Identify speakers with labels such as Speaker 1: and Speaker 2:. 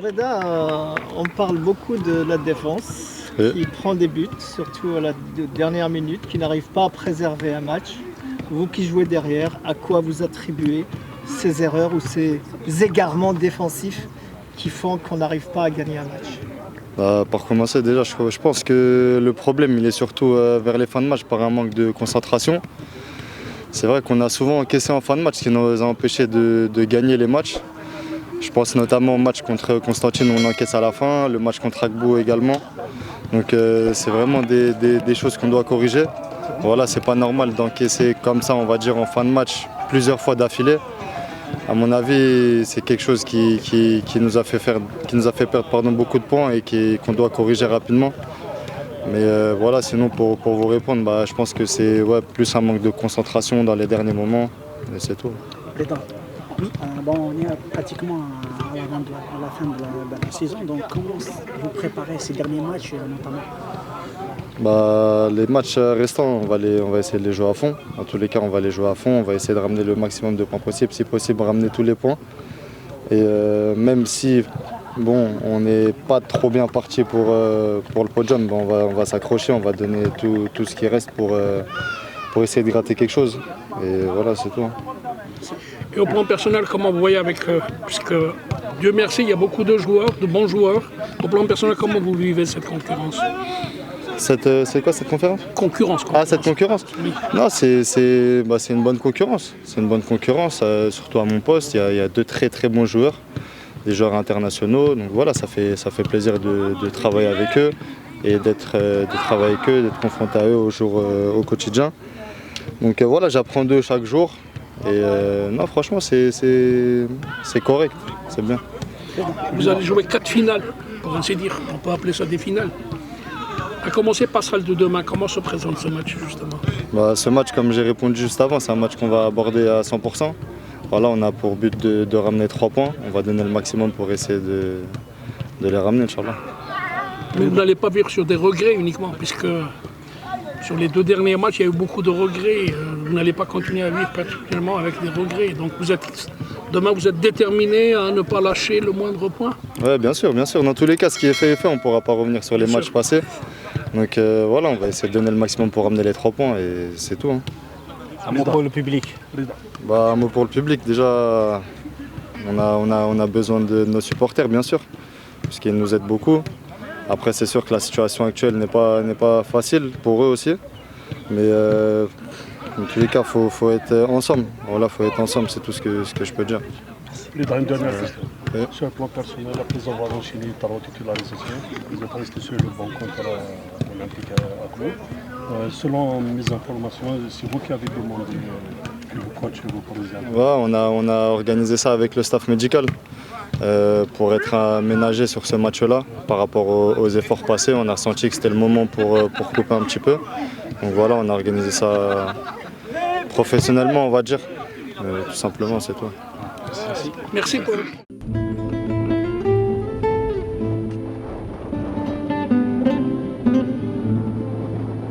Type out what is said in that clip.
Speaker 1: Reda, on parle beaucoup de la défense, qui prend des buts, surtout à la dernière minute, qui n'arrive pas à préserver un match. Vous qui jouez derrière, à quoi vous attribuez ces erreurs ou ces égarements défensifs qui font qu'on n'arrive pas à gagner un match?
Speaker 2: Pour commencer, déjà, je pense que le problème il est surtout vers les fins de match par un manque de concentration. C'est vrai qu'on a souvent encaissé en fin de match, ce qui nous a empêché de gagner les matchs. Je pense notamment au match contre Constantine où on encaisse à la fin, le match contre Agbo également. Donc c'est vraiment des choses qu'on doit corriger. Voilà, c'est pas normal d'encaisser comme ça, on va dire, en fin de match plusieurs fois d'affilée. À mon avis, c'est quelque chose qui nous a fait perdre beaucoup de points et qu'on doit corriger rapidement. Mais voilà, sinon pour vous répondre, je pense que c'est plus un manque de concentration dans les derniers moments, et c'est tout.
Speaker 3: On est pratiquement à la fin de la saison, donc comment vous préparez ces derniers matchs notamment?
Speaker 2: Les matchs restants, on va essayer de les jouer à fond. En tous les cas, on va les jouer à fond, on va essayer de ramener le maximum de points possible, si possible ramener tous les points. Et même si on n'est pas trop bien parti pour le podium, on va s'accrocher, on va donner tout ce qui reste pour essayer de gratter quelque chose. Et voilà, c'est tout.
Speaker 4: Et au plan personnel, comment vous voyez puisque Dieu merci, il y a beaucoup de joueurs, de bons joueurs. Au plan personnel, comment vous vivez cette concurrence?
Speaker 2: C'est quoi cette conférence?
Speaker 4: Concurrence.
Speaker 2: Ah, cette concurrence?
Speaker 4: Oui.
Speaker 2: Non, c'est une bonne concurrence. C'est une bonne concurrence, surtout à mon poste. Il y a deux très bons joueurs, des joueurs internationaux. Donc voilà, ça fait plaisir de travailler avec eux et de travailler avec eux, d'être confronté à eux au quotidien. Donc voilà, j'apprends d'eux chaque jour. Et non, franchement, c'est correct, c'est bien.
Speaker 4: Vous allez jouer 4 finales, pour ainsi dire. On peut appeler ça des finales. À commencer par celle de demain, comment se présente ce match justement?
Speaker 2: Ce match, comme j'ai répondu juste avant, c'est un match qu'on va aborder à 100%. Voilà, on a pour but de ramener 3 points. On va donner le maximum pour essayer de les ramener, Inch'Allah.
Speaker 4: Vous n'allez pas vivre sur des regrets uniquement, puisque sur les 2 derniers matchs, il y a eu beaucoup de regrets. Vous n'allez pas continuer à vivre particulièrement avec des regrets. Donc demain, vous êtes déterminé à ne pas lâcher le moindre point?
Speaker 2: Oui, bien sûr. Dans tous les cas, ce qui est fait est fait. On ne pourra pas revenir sur les matchs passés. Donc voilà, on va essayer de donner le maximum pour ramener les 3 points et c'est tout.
Speaker 5: Un mot pour le public.
Speaker 2: Un mot pour le public, déjà, on a besoin de nos supporters, bien sûr, puisqu'ils nous aident beaucoup. Après, c'est sûr que la situation actuelle n'est pas facile pour eux aussi. Mais dans tous les cas, il faut être ensemble. Voilà, faut être ensemble, c'est tout ce que je peux dire.
Speaker 5: Une dernière question. Sur le plan personnel, après avoir enchaîné ta retitularisation, vous êtes resté sur le banc contre l'Olympique à Glo. Selon mes informations, c'est vous qui avez demandé que le coach vous pose.
Speaker 2: On a organisé ça avec le staff médical pour être aménagé sur ce match-là. Par rapport aux efforts passés, on a ressenti que c'était le moment pour couper un petit peu. Donc voilà, on a organisé ça professionnellement, on va dire. Tout simplement, c'est tout.
Speaker 4: Merci Paul.